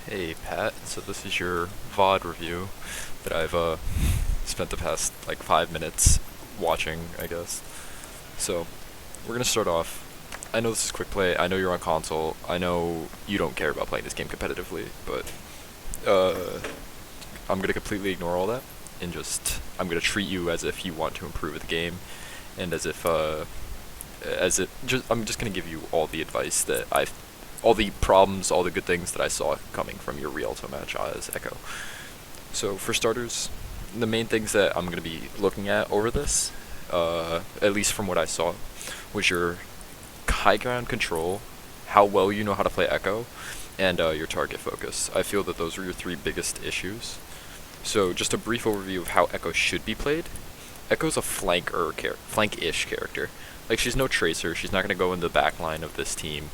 Hey Pat, so this is your VOD review that I've spent the past like 5 minutes watching, I guess. So, we're gonna start off. I know this is quick play, I know you're on console, I know you don't care about playing this game competitively, but I'm gonna completely ignore all that and I'm gonna treat you as if you want to improve the game and I'm just gonna give you all the advice that all the problems, all the good things that I saw coming from your Rialto match as Echo. So for starters, the main things that I'm going to be looking at over this, at least from what I saw, was your high ground control, how well you know how to play Echo, and your target focus. I feel that those are your three biggest issues. So just a brief overview of how Echo should be played. Echo's a flank-ish character. Like, she's no tracer, she's not going to go in the back line of this team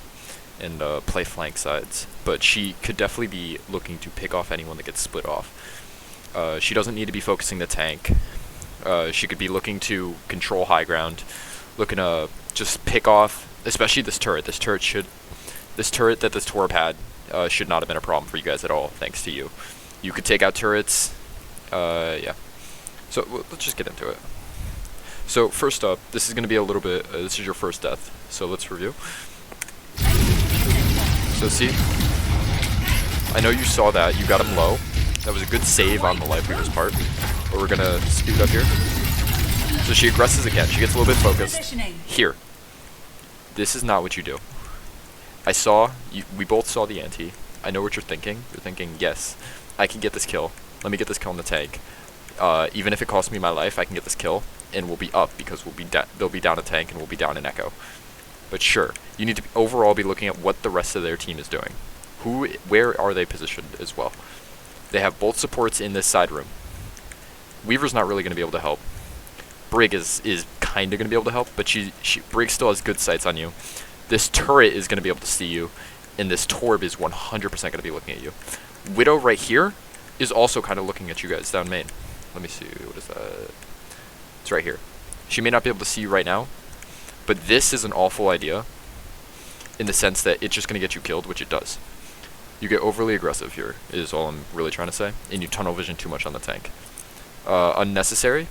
and play flank sides, but she could definitely be looking to pick off anyone that gets split off. She doesn't need to be focusing the tank. She could be looking to control high ground, looking to just pick off, especially this turret. This turret that this Torb had should not have been a problem for you guys at all, thanks to you. You could take out turrets. Yeah. So let's just get into it. So first up, this is going to be a little bit. This is your first death. So let's review. So see, I know you saw that, you got him low. That was a good save on the Lifeweaver's part. But we're gonna speed up here. So she aggresses again, she gets a little bit focused. Here. This is not what you do. We both saw the ante. I know what you're thinking. You're thinking, yes, I can get this kill. Let me get this kill in the tank. Even if it costs me my life, I can get this kill, and we'll be up because they'll be down a tank and we'll be down an Echo. But sure, you need to overall be looking at what the rest of their team is doing. Where are they positioned as well? They have both supports in this side room. Weaver's not really going to be able to help. Brig is kind of going to be able to help, but Brig still has good sights on you. This turret is going to be able to see you, and this Torb is 100% going to be looking at you. Widow right here is also kind of looking at you guys down main. Let me see, what is that? It's right here. She may not be able to see you right now, but this is an awful idea in the sense that it's just going to get you killed, which it does. You get overly aggressive here, is all I'm really trying to say, and you tunnel vision too much on the tank. Unnecessary,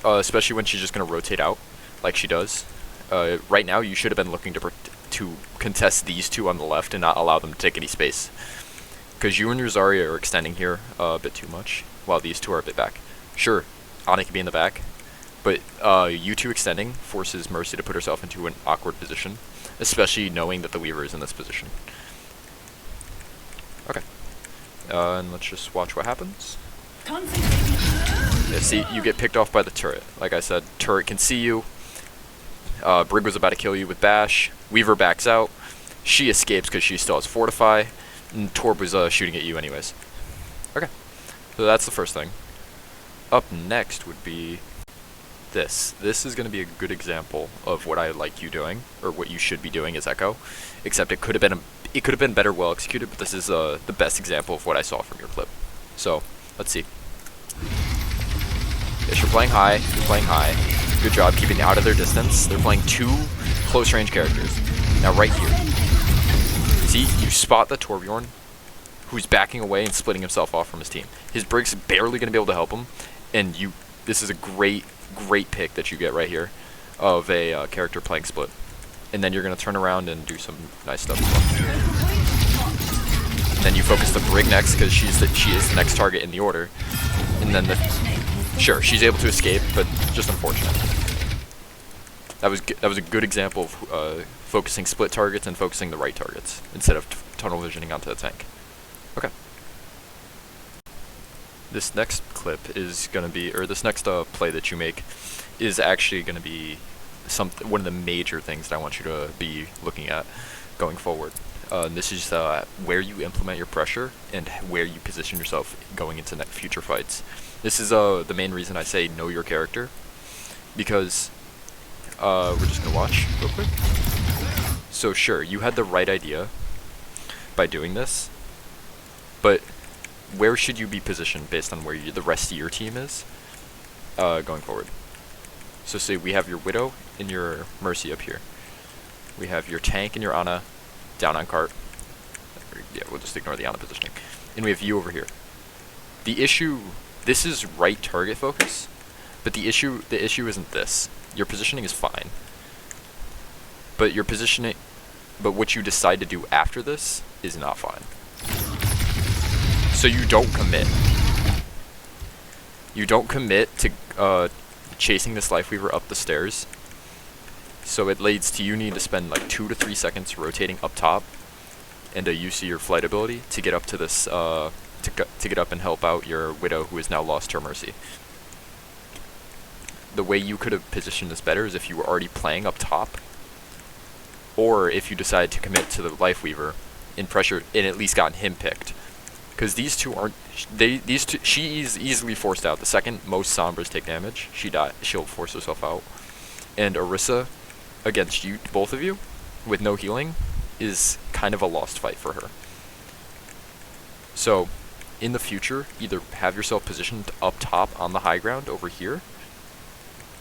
especially when she's just going to rotate out like she does. Right now, you should have been looking to contest these two on the left and not allow them to take any space. Because you and your Zarya are extending here a bit too much, while these two are a bit back. Sure, Ana can be in the back, but you two extending forces Mercy to put herself into an awkward position, especially knowing that the Weaver is in this position. Okay. And let's just watch what happens. Yeah, see, you get picked off by the turret. Like I said, turret can see you. Brig was about to kill you with Bash. Weaver backs out. She escapes because she still has Fortify. And Torb was shooting at you anyways. Okay. So that's the first thing. Up next would be this. This is going to be a good example of what I like you doing, or what you should be doing as Echo, except it could have been better well executed, but this is the best example of what I saw from your clip. So, let's see. Yes, you're playing high. Good job keeping out of their distance. They're playing two close range characters. Now right here. See, you spot the Torbjorn, who's backing away and splitting himself off from his team. His Brig's barely going to be able to help him, and this is a great pick that you get right here of a character playing split. And then you're going to turn around and do some nice stuff as well. And then you focus the Brig next because she is the next target in the order. And then sure, she's able to escape, but just unfortunate. That was a good example of focusing split targets and focusing the right targets instead of tunnel visioning onto the tank. Okay. This next clip is going to be, or this next play that you make is actually going to be one of the major things that I want you to be looking at going forward. This is where you implement your pressure and where you position yourself going into future fights. This is the main reason I say know your character, because we're just going to watch real quick. So sure, you had the right idea by doing this, but where should you be positioned based on where the rest of your team is going forward? So say we have your Widow and your Mercy up here. We have your tank and your Ana down on cart. Yeah, just ignore the Ana positioning. And we have you over here. The issue, this is right target focus, but the issue isn't this. Your positioning is fine, but your positioning, but what you decide to do after this is not fine. So you don't commit. You don't commit to chasing this Lifeweaver up the stairs. So it leads to you need to spend like 2 to 3 seconds rotating up top, and a use of your flight ability to get up to this, to get up and help out your Widow who has now lost her Mercy. The way you could have positioned this better is if you were already playing up top, or if you decide to commit to the Lifeweaver in pressure and at least gotten him picked. Because these two aren't, she's easily forced out. The second most Sombras take damage, she'll force herself out. And Orisa, against you, both of you, with no healing, is kind of a lost fight for her. So, in the future, either have yourself positioned up top on the high ground over here,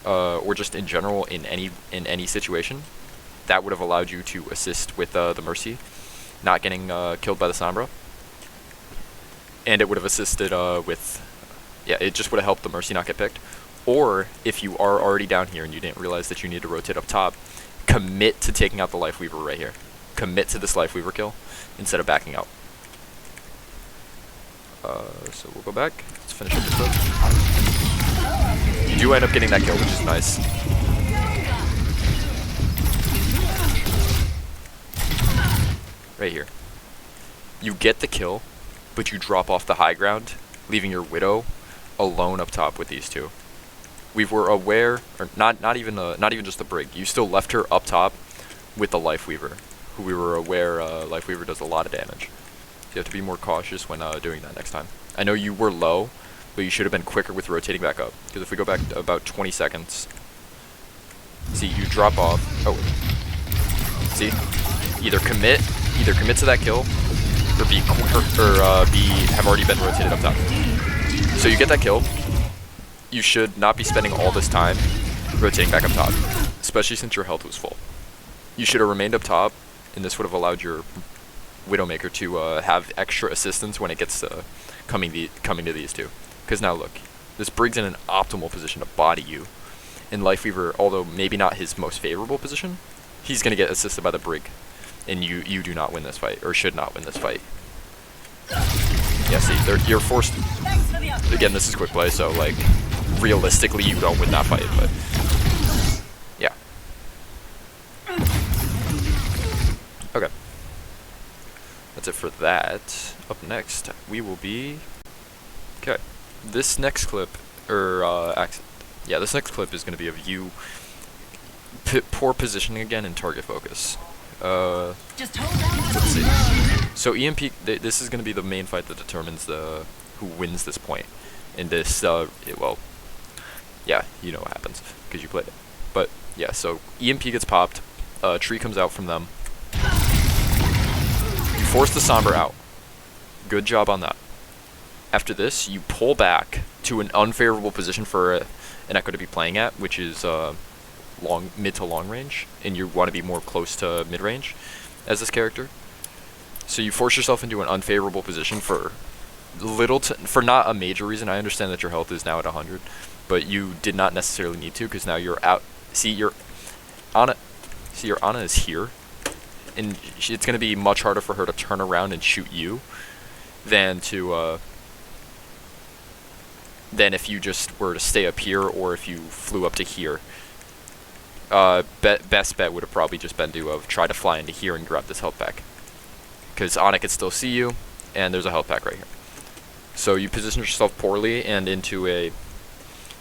or just in general in any situation. That would have allowed you to assist with the Mercy not getting killed by the Sombra. And it would have assisted with, yeah, it just would have helped the Mercy not get picked. Or, if you are already down here and you didn't realize that you need to rotate up top, commit to taking out the Lifeweaver right here. Commit to this Lifeweaver kill instead of backing out. So we'll go back. Let's finish up this clip. You do end up getting that kill, which is nice. Right here. You get the kill, but you drop off the high ground, leaving your Widow alone up top with these two. We were aware, or not even just the Brig. You still left her up top with the Lifeweaver, who we were aware Lifeweaver does a lot of damage. So you have to be more cautious when doing that next time. I know you were low, but you should have been quicker with rotating back up. Because if we go back to about 20 seconds, see, you drop off. Oh, see, either commit to that kill, or have already been rotated up top. So you get that kill. You should not be spending all this time rotating back up top, especially since your health was full. You should have remained up top, and this would have allowed your Widowmaker to have extra assistance when it gets coming to these two. Because now look, this Brig's in an optimal position to body you, and Lifeweaver, although maybe not his most favorable position, he's going to get assisted by the Brig, and you do not win this fight, or should not win this fight. Yeah, see, you're forced. Again, this is quick play, so like realistically, you don't win that fight, but yeah. Okay, that's it for that. Up next, we will be. Okay, this next clip, this next clip is going to be of you poor positioning again and target focus. Let's see. So EMP, this is going to be the main fight that determines who wins this point. In this, well, yeah, you know what happens because you played it. But yeah, so EMP gets popped, tree comes out from them. You force the Sombra out. Good job on that. After this, you pull back to an unfavorable position for an Echo to be playing at, which is mid to long range, and you want to be more close to mid range as this character. So you force yourself into an unfavorable position for for not a major reason. I understand that your health is now at 100, but you did not necessarily need to because now you're out. See, your Ana is here, and it's going to be much harder for her to turn around and shoot you than if you just were to stay up here or if you flew up to here. Best bet would have probably just been to try to fly into here and grab this health pack, because Ana could still see you, and there's a health pack right here. So you position yourself poorly and into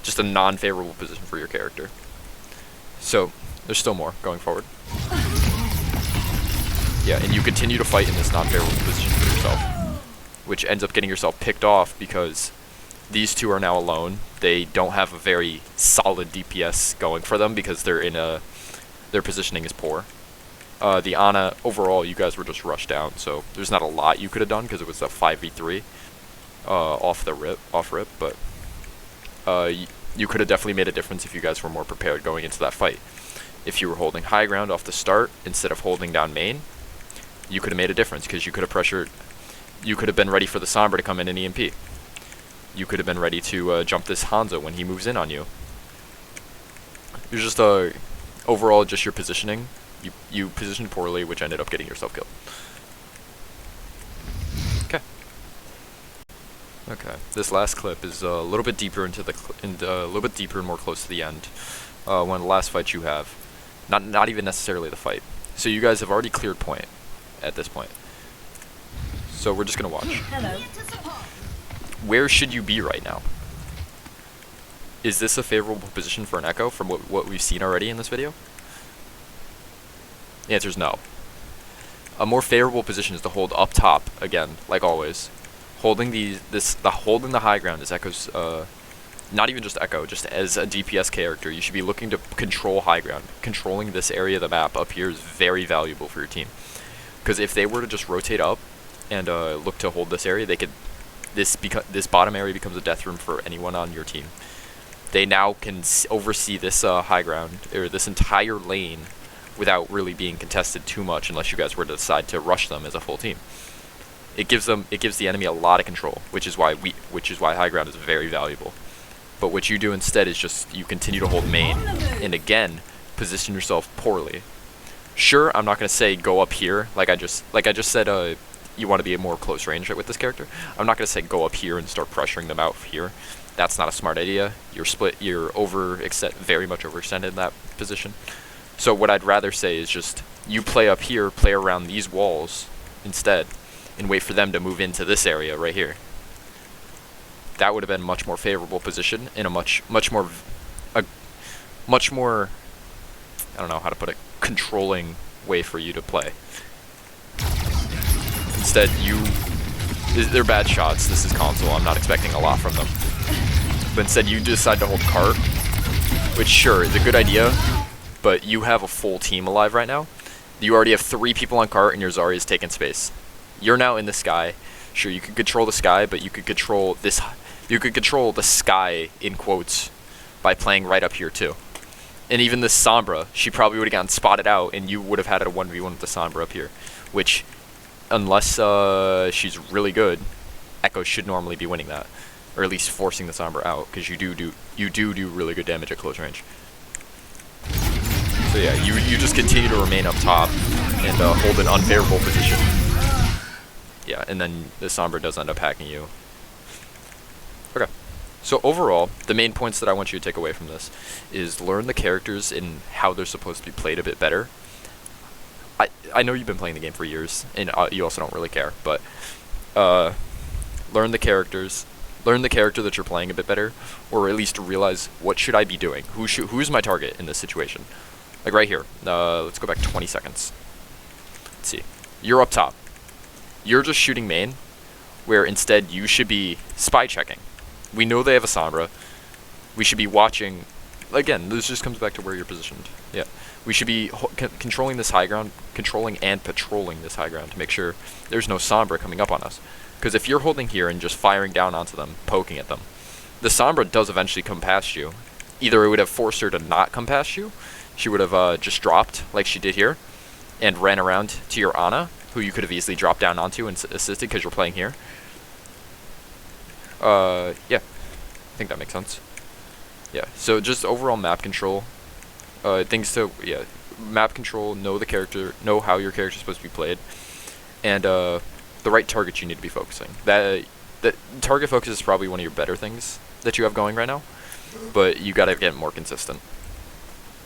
just a non-favorable position for your character. So there's still more going forward. Yeah, and you continue to fight in this non-favorable position for yourself, which ends up getting yourself picked off because these two are now alone. They don't have a very solid DPS going for them because their positioning is poor. The Ana, overall, you guys were just rushed down, so there's not a lot you could have done because it was a 5v3 off rip, but you could have definitely made a difference if you guys were more prepared going into that fight. If you were holding high ground off the start instead of holding down main, you could have made a difference because you could have pressured. You could have been ready for the Sombra to come in and EMP. You could have been ready to jump this Hanzo when he moves in on you. You're just overall just your positioning. You positioned poorly, which ended up getting yourself killed. Okay. Okay. This last clip is a little bit deeper into the a little bit deeper and more close to the end. One of the last fights you have, not even necessarily the fight. So you guys have already cleared point at this point. So we're just gonna watch. Hello. Where should you be right now? Is this a favorable position for an Echo from what we've seen already in this video? The answer is no. A more favorable position is to hold up top again, like always. Holding the high ground is Echo's. Not even just Echo, just as a DPS character, you should be looking to control high ground. Controlling this area of the map up here is very valuable for your team. Because if they were to just rotate up and look to hold this area, they could. This bottom area becomes a death room for anyone on your team. They now can oversee this high ground, or this entire lane, without really being contested too much, unless you guys were to decide to rush them as a full team. It gives the enemy a lot of control, which is why high ground is very valuable. But what you do instead is just you continue to hold main, and again position yourself poorly. Sure, I'm not gonna say go up here like I just said. You want to be a more close range with this character. I'm not gonna say go up here and start pressuring them out here. That's not a smart idea. You're very much overextended in that position. So what I'd rather say is just you play up here, play around these walls instead, and wait for them to move into this area right here. That would have been a much more favorable position in a much more I don't know how to put it, controlling way for you to play. Instead, they're bad shots. This is console. I'm not expecting a lot from them. But instead, you decide to hold cart, which sure is a good idea, but you have a full team alive right now. You already have 3 people on cart, and your Zarya is taking space. You're now in the sky. Sure, you could control the sky, but you could control this. You could control the sky in quotes by playing right up here too. And even this Sombra, she probably would have gotten spotted out, and you would have had a 1v1 with the Sombra up here, which, unless she's really good, Echo should normally be winning that, or at least forcing the Sombra out, because you do really good damage at close range. So yeah, you just continue to remain up top and hold an unfavorable position. Yeah, and then the Sombra does end up hacking you. Okay. So overall, the main points that I want you to take away from this is learn the characters and how they're supposed to be played a bit better. I know you've been playing the game for years, and you also don't really care, but learn the characters, learn the character that you're playing a bit better, or at least realize what should I be doing? Who's my target in this situation? Like right here. Let's go back 20 seconds. Let's see. You're up top. You're just shooting main, where instead you should be spy checking. We know they have a Sombra. We should be watching. Again, this just comes back to where you're positioned. Yeah. We should be controlling this high ground, controlling and patrolling this high ground to make sure there's no Sombra coming up on us. Because if you're holding here and just firing down onto them, poking at them, the Sombra does eventually come past you. Either it would have forced her to not come past you, she would have just dropped like she did here, and ran around to your Ana, who you could have easily dropped down onto and assisted because you're playing here. Yeah, I think that makes sense. Yeah, so just overall map control, map control, know the character, know how your character is supposed to be played, and the right targets you need to be focusing. That target focus is probably one of your better things that you have going right now, but you gotta get more consistent.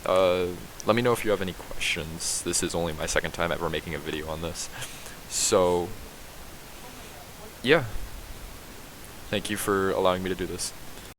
Let me know if you have any questions. This is only my second time ever making a video on this, so yeah. Thank you for allowing me to do this.